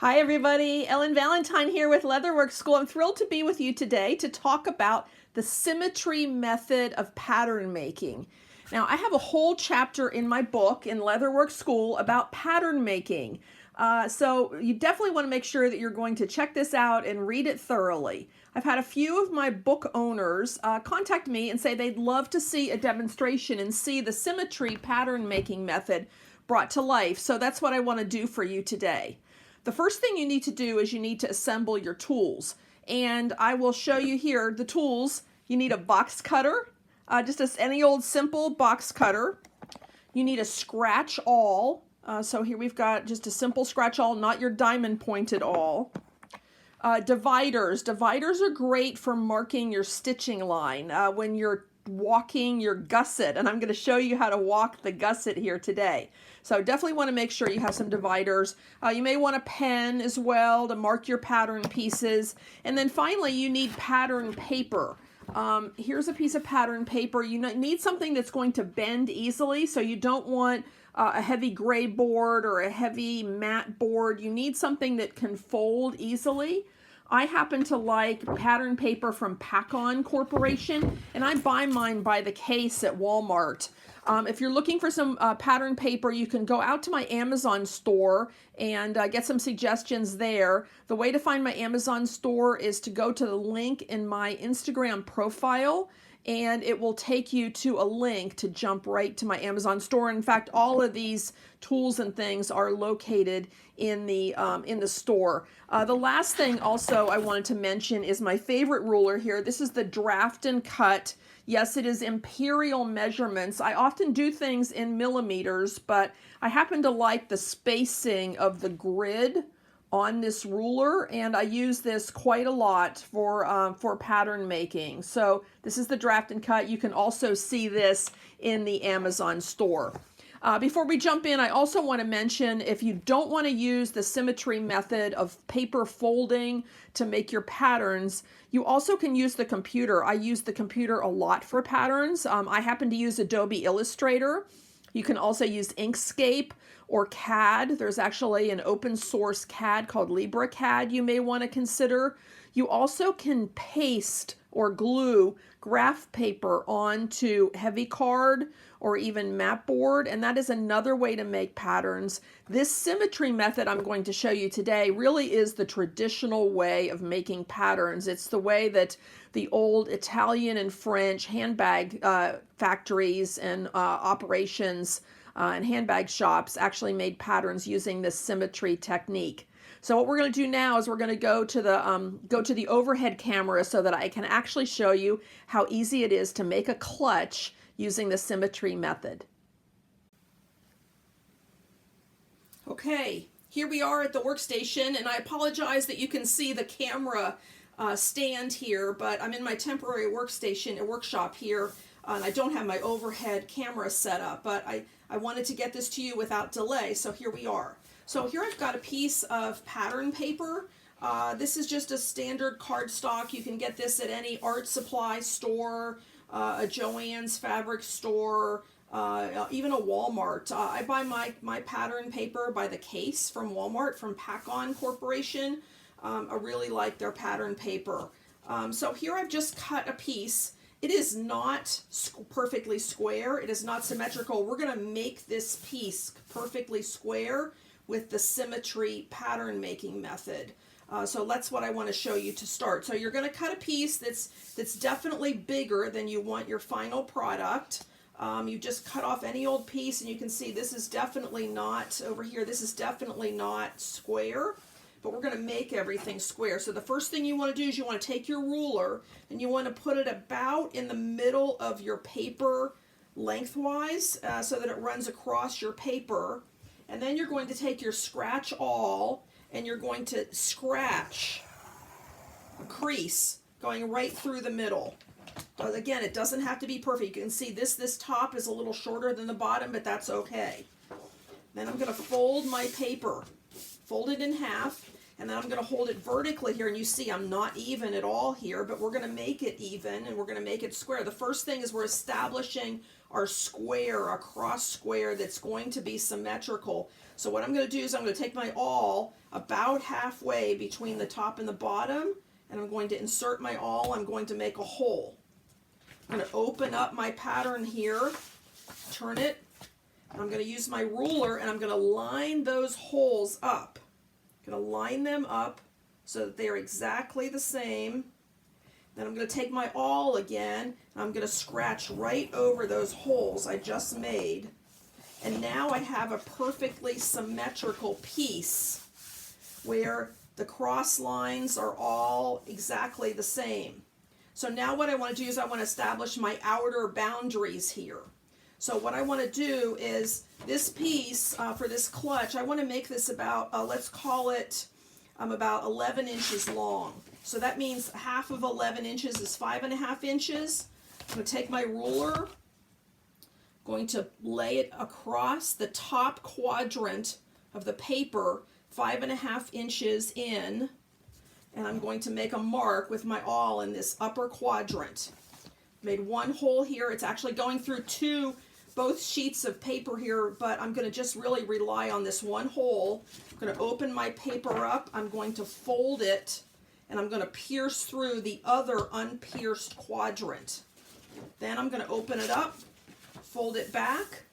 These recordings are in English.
Hi everybody, Ellen Valentine here with Leatherwork School. I'm thrilled to be with you today to talk about the symmetry method of pattern making. Now, I have a whole chapter in my book in Leatherwork School about pattern making. So you definitely want to make sure that you're going to check this out and read it thoroughly. I've had a few of my book owners contact me and say they'd love to see a demonstration and see the symmetry pattern making method brought to life. So that's what I want to do for you today. The first thing you need to do is you need to assemble your tools. And I will show you here the tools. You need a box cutter, just any old simple box cutter. You need a scratch awl. So here we've got just a simple scratch awl, not your diamond pointed awl. Dividers. Dividers are great for marking your stitching line when you're walking your gusset, and I'm going to show you how to walk the gusset here today. So definitely want to make sure you have some dividers. You may want a pen as well to mark your pattern pieces. And then finally, you need pattern paper. Here's a piece of pattern paper. You need something that's going to bend easily, so you don't want a heavy gray board or a heavy matte board. You need something that can fold easily. I happen to like pattern paper from Patternmaking Corporation, and I buy mine by the case at Walmart. If you're looking for some pattern paper, you can go out to my Amazon store and get some suggestions there. The way to find my Amazon store is to go to the link in my Instagram profile, and it will take you to a link to jump right to my Amazon store. In fact, all of these tools and things are located in the store. The last thing also I wanted to mention is my favorite ruler here. This is the Draft and Cut. Yes, it is imperial measurements. I often do things in millimeters, but I happen to like the spacing of the grid on this ruler, and I use this quite a lot for pattern making. So this is the Draft and Cut. You can also see this in the Amazon store. Before we jump in, I also want to mention, if you don't want to use the symmetry method of paper folding to make your patterns, you also can use the computer. I use the computer a lot for patterns. I happen to use Adobe Illustrator. You can also use Inkscape or CAD. There's actually an open source CAD called LibreCAD you may want to consider. You also can paste or glue graph paper onto heavy card or even mat board, and that is another way to make patterns. This symmetry method I'm going to show you today really is the traditional way of making patterns. It's the way that the old Italian and French handbag factories and operations and handbag shops actually made patterns using this symmetry technique. So what we're going to do now is we're going to go to the overhead camera so that I can actually show you how easy it is to make a clutch using the symmetry method. Okay, here we are at the workstation, and I apologize that you can see the camera stand here, but I'm in my temporary workshop here, and I don't have my overhead camera set up, but I wanted to get this to you without delay, so here we are. So here I've got a piece of pattern paper. This is just a standard cardstock. You can get this at any art supply store, a Joann's fabric store, even a Walmart. I buy my pattern paper by the case from Walmart, from Patternmaking Corporation. I really like their pattern paper. So here I've just cut a piece. It is not perfectly square. It is not symmetrical. We're going to make this piece perfectly square with the symmetry pattern making method. So that's what I want to show you to start. So you're going to cut a piece that's definitely bigger than you want your final product. You just cut off any old piece, and you can see this is definitely not, over here, this is definitely not square, but we're going to make everything square. So the first thing you want to do is you want to take your ruler and you want to put it about in the middle of your paper lengthwise so that it runs across your paper. And then you're going to take your scratch awl and you're going to scratch a crease going right through the middle. But again, it doesn't have to be perfect. You can see this top is a little shorter than the bottom, but that's okay. Then I'm going to fold my paper, fold it in half, and then I'm going to hold it vertically here. And you see I'm not even at all here, but we're going to make it even and we're going to make it square. The first thing is we're establishing our square, our cross square that's going to be symmetrical. So what I'm going to do is I'm going to take my awl, about halfway between the top and the bottom, and I'm going to insert my awl. I'm going to make a hole. I'm going to open up my pattern here, turn it, and I'm going to use my ruler and I'm going to line those holes up. I'm going to line them up so that they're exactly the same. Then I'm going to take my awl again, and I'm going to scratch right over those holes I just made. And now I have a perfectly symmetrical piece where the cross lines are all exactly the same. So now what I want to do is I want to establish my outer boundaries here. So what I want to do is this piece for this clutch, I want to make this about, let's call it about 11 inches long. So that means half of 11 inches is 5.5 inches. I'm going to take my ruler, going to lay it across the top quadrant of the paper, 5.5 inches in, and I'm going to make a mark with my awl in this upper quadrant. Made one hole here. It's actually going through both sheets of paper here, but I'm going to just really rely on this one hole. I'm going to open my paper up. I'm going to fold it, and I'm going to pierce through the other unpierced quadrant. Then I'm going to open it up, fold it back.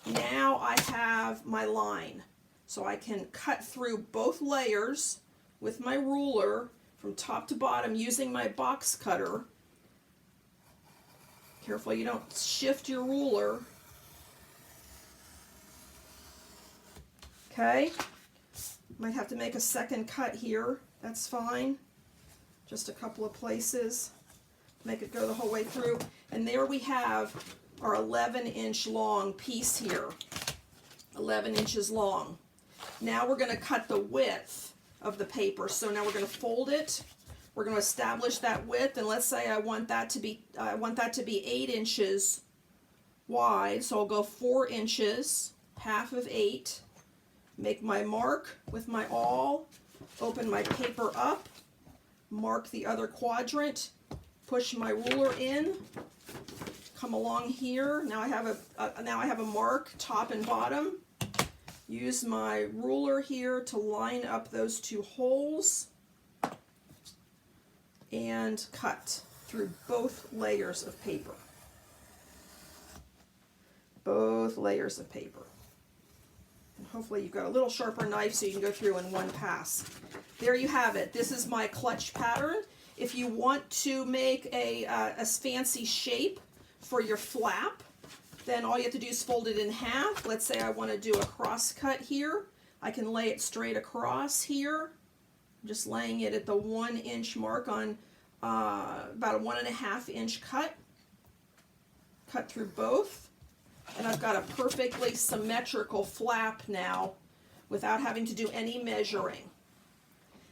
Now I have my line. So I can cut through both layers with my ruler from top to bottom using my box cutter. Careful you don't shift your ruler. Okay, might have to make a second cut here. That's fine. Just a couple of places. Make it go the whole way through. And there we have our 11-inch long piece here. 11 inches long. Now we're going to cut the width of the paper. So now we're going to fold it. We're going to establish that width, and let's say I want that to be 8 inches wide. So I'll go 4 inches, half of 8. Make my mark with my awl. Open my paper up. Mark the other quadrant. Push my ruler in. Come along here. Now I have a mark top and bottom. Use my ruler here to line up those two holes and cut through both layers of paper. Both layers of paper. And hopefully you've got a little sharper knife so you can go through in one pass. There you have it. This is my clutch pattern. If you want to make a fancy shape for your flap, then all you have to do is fold it in half. Let's say I want to do a cross cut here. I can lay it straight across here. I'm just laying it at the 1 inch mark on about a 1.5 inch cut. Cut through both. And I've got a perfectly symmetrical flap now without having to do any measuring.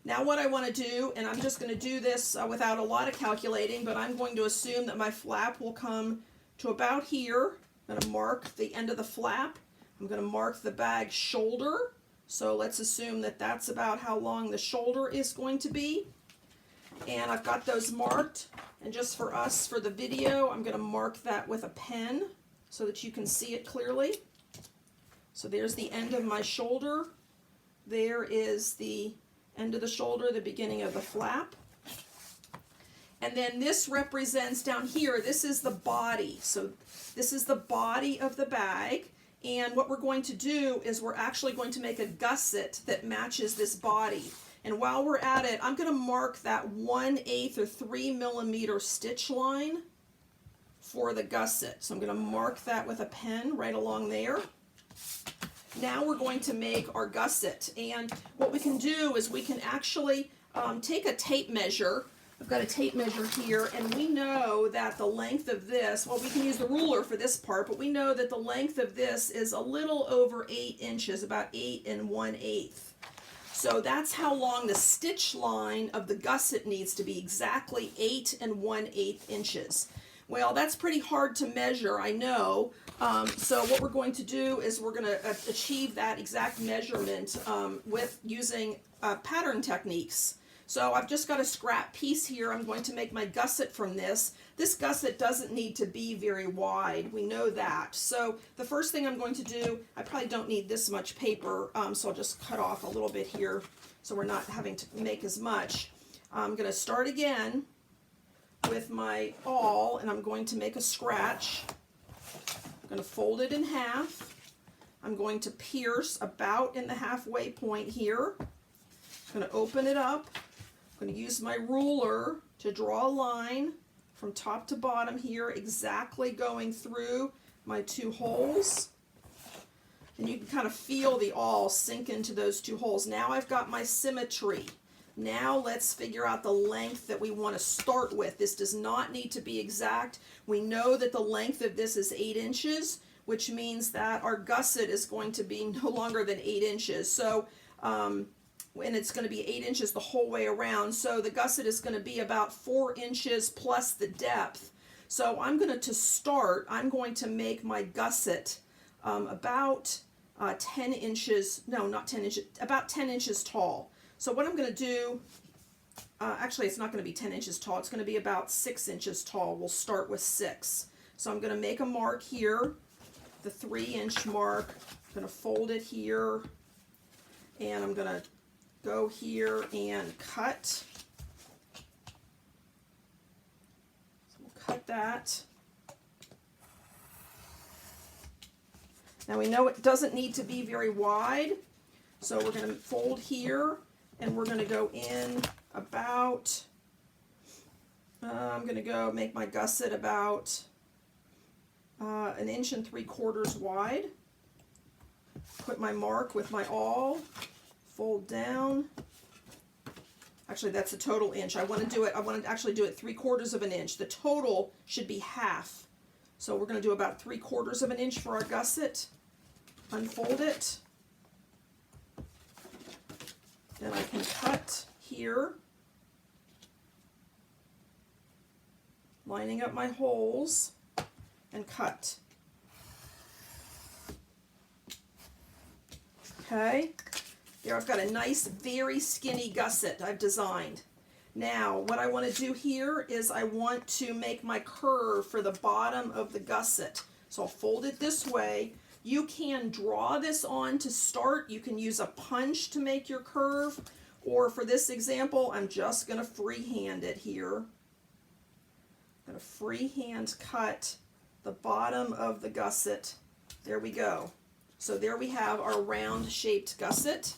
Now what I want to do, and I'm just going to do this without a lot of calculating, but I'm going to assume that my flap will come to about here. I'm going to mark the end of the flap. I'm going to mark the bag shoulder. So let's assume that that's about how long the shoulder is going to be. And I've got those marked. And just for us, for the video, I'm going to mark that with a pen so that you can see it clearly. So there's the end of my shoulder. There is the end of the shoulder, the beginning of the flap. And then this represents down here, this is the body. So this is the body of the bag. And what we're going to do is we're actually going to make a gusset that matches this body. And while we're at it, I'm going to mark that 1/8 or 3 millimeter stitch line for the gusset. So I'm going to mark that with a pen right along there. Now we're going to make our gusset. And what we can do is we can actually take a tape measure. I've got a tape measure here, and we know that the length of this, well, we can use the ruler for this part, but we know that the length of this is a little over 8 inches, about 8 1/8. So that's how long the stitch line of the gusset needs to be, exactly 8 1/8 inches. Well, that's pretty hard to measure, I know. So what we're going to do is we're going to achieve that exact measurement with using pattern techniques. So I've just got a scrap piece here. I'm going to make my gusset from this. This gusset doesn't need to be very wide. We know that. So the first thing I'm going to do, I probably don't need this much paper, so I'll just cut off a little bit here so we're not having to make as much. I'm going to start again with my awl, and I'm going to make a scratch. I'm going to fold it in half. I'm going to pierce about in the halfway point here. I'm going to open it up. I'm going to use my ruler to draw a line from top to bottom here, exactly going through my 2 holes. And you can kind of feel the awl sink into those 2 holes. Now I've got my symmetry. Now let's figure out the length that we want to start with. This does not need to be exact. We know that the length of this is 8 inches, which means that our gusset is going to be no longer than 8 inches. So, and it's going to be 8 inches the whole way around. So the gusset is going to be about 4 inches plus the depth. So I'm going to make my gusset about 10 inches, no, not 10 inches, about 10 inches tall. So what I'm going to do, actually it's not going to be 10 inches tall, it's going to be about 6 inches tall. We'll start with 6. So I'm going to make a mark here, the 3-inch mark. I'm going to fold it here, and I'm going to go here and cut. So we'll cut that. Now we know it doesn't need to be very wide, so we're going to fold here, and we're going to go in about, I'm going to go make my gusset about 1 3/4 inches wide. Put my mark with my awl, fold down. Actually, that's a total inch. I want to actually do it 3/4 inch. The total should be half. So we're going to do about 3/4 inch for our gusset. Unfold it. Then I can cut here, lining up my holes, and cut. Okay, there I've got a nice, very skinny gusset I've designed. Now, what I want to do here is I want to make my curve for the bottom of the gusset. So I'll fold it this way. You can draw this on to start. You can use a punch to make your curve, or for this example, I'm just going to freehand it here. I'm going to freehand cut the bottom of the gusset. There we go. So there we have our round-shaped gusset.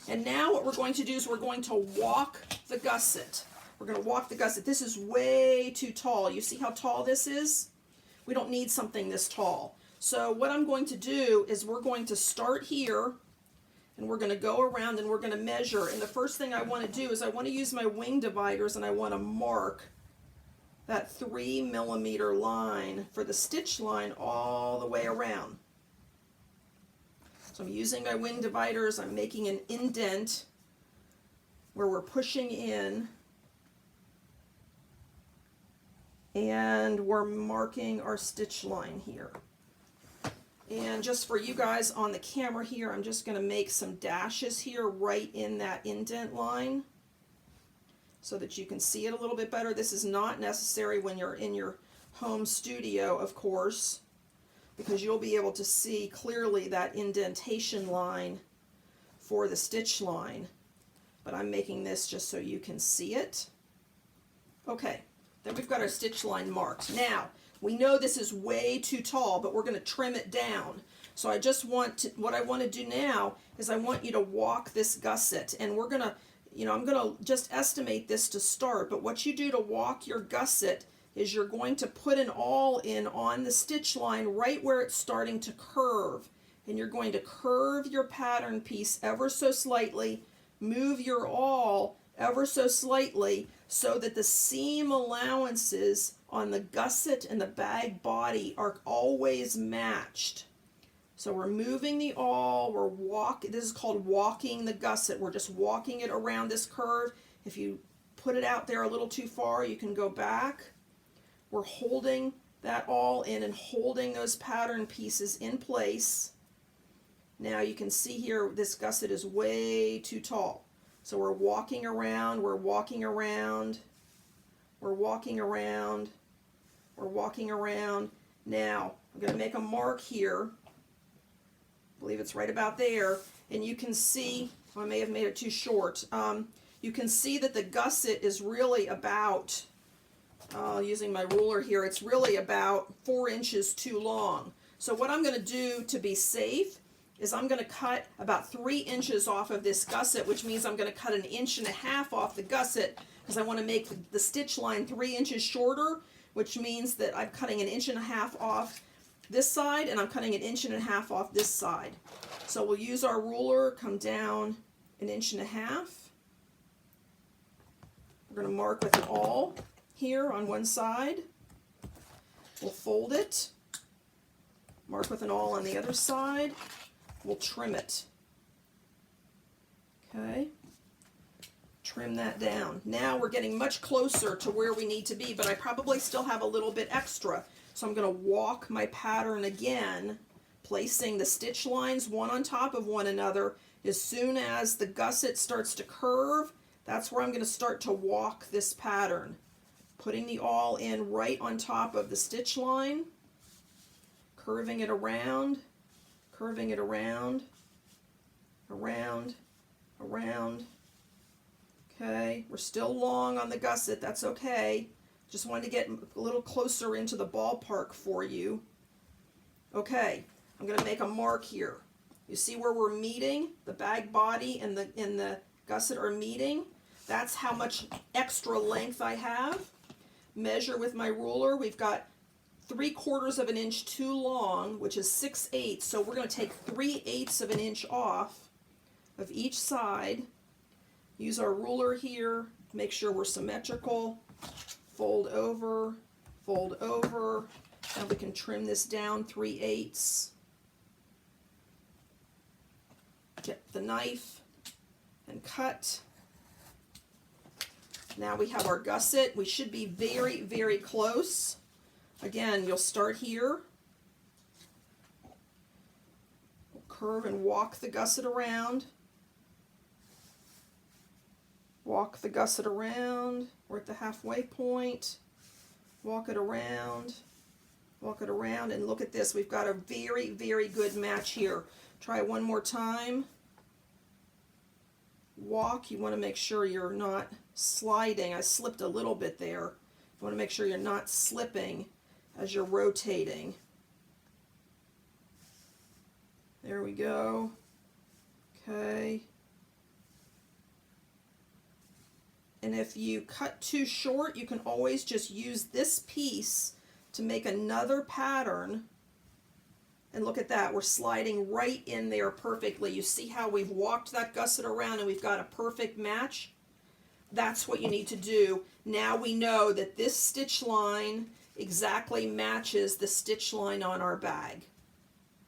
And now what we're going to do is we're going to walk the gusset. We're going to walk the gusset. This is way too tall. You see how tall this is? We don't need something this tall. So what I'm going to do is we're going to start here, and we're going to go around and we're going to measure. And the first thing I want to do is I want to use my wing dividers, and I want to mark that 3 millimeter line for the stitch line all the way around. So I'm using my wing dividers. I'm making an indent where we're pushing in, and we're marking our stitch line here. And just for you guys on the camera here, I'm just going to make some dashes here right in that indent line so that you can see it a little bit better. This is not necessary when you're in your home studio, of course, because you'll be able to see clearly that indentation line for the stitch line. But I'm making this just so you can see it. Okay, then we've got our stitch line marked. Now, we know this is way too tall, but we're going to trim it down. So I just want to, what I want to do now is I want you to walk this gusset, and we're going to, I'm going to just estimate this to start, but what you do to walk your gusset is you're going to put an awl in on the stitch line right where it's starting to curve, and you're going to curve your pattern piece ever so slightly, move your awl ever so slightly so that the seam allowances on the gusset and the bag body are always matched. So we're moving the awl, this is called walking the gusset. We're just walking it around this curve. If you put it out there a little too far, you can go back. We're holding that awl in and holding those pattern pieces in place. Now you can see here this gusset is way too tall. So we're walking around, we're walking around, we're walking around, we're walking around. Now I'm going to make a mark here. I believe it's right about there. And you can see I may have made it too short. You can see that the gusset is really about, using my ruler here, it's really about 4 inches too long. So what I'm going to do to be safe is I'm going to cut about 3 inches off of this gusset, which means I'm going to cut 1.5 inches off the gusset because I want to make the stitch line 3 inches shorter, which means that I'm cutting 1.5 inches off this side and I'm cutting 1.5 inches off this side. So we'll use our ruler, come down 1.5 inches. We're going to mark with an awl here on one side. We'll fold it, mark with an awl on the other side. We'll trim it. Okay, trim that down. Now we're getting much closer to where we need to be, but I probably still have a little bit extra. So I'm going to walk my pattern again, placing the stitch lines one on top of one another. As soon as the gusset starts to curve, that's where I'm going to start to walk this pattern. Putting the awl in right on top of the stitch line, curving it around, curving it around, around, around. Okay, we're still long on the gusset, that's okay. Just wanted to get a little closer into the ballpark for you. Okay, I'm going to make a mark here. You see where we're meeting? The bag body and the gusset are meeting. That's how much extra length I have. Measure with my ruler. We've got 3/4 of an inch too long, which is 6/8. So we're going to take 3/8 of an inch off of each side. Use our ruler here. Make sure we're symmetrical. Fold over, fold over. Now we can trim this down 3/8. Get the knife and cut. Now we have our gusset. We should be very, very close. Again, you'll start here. We'll curve and walk the gusset around. Walk the gusset around. We're at the halfway point. Walk it around. Walk it around, and look at this. We've got a very, very good match here. Try one more time. Walk. You want to make sure you're not sliding. I slipped a little bit there. You want to make sure you're not slipping as you're rotating. There we go. Okay. And if you cut too short, you can always just use this piece to make another pattern. And look at that, we're sliding right in there perfectly. You see how we've walked that gusset around and we've got a perfect match? That's what you need to do. Now we know that this stitch line exactly matches the stitch line on our bag.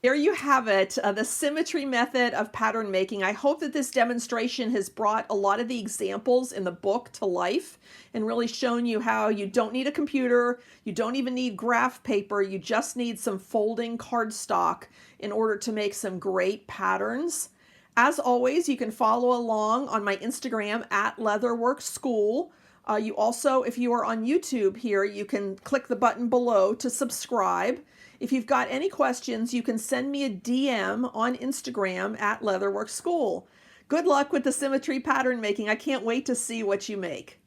There you have it, the symmetry method of pattern making. I hope that this demonstration has brought a lot of the examples in the book to life and really shown you how you don't need a computer, you don't even need graph paper, you just need some folding cardstock in order to make some great patterns. As always, you can follow along on my Instagram at Leatherwork School. You also, if you are on YouTube here, you can click the button below to subscribe. If you've got any questions, you can send me a DM on Instagram at Leatherwork School. Good luck with the symmetry pattern making. I can't wait to see what you make.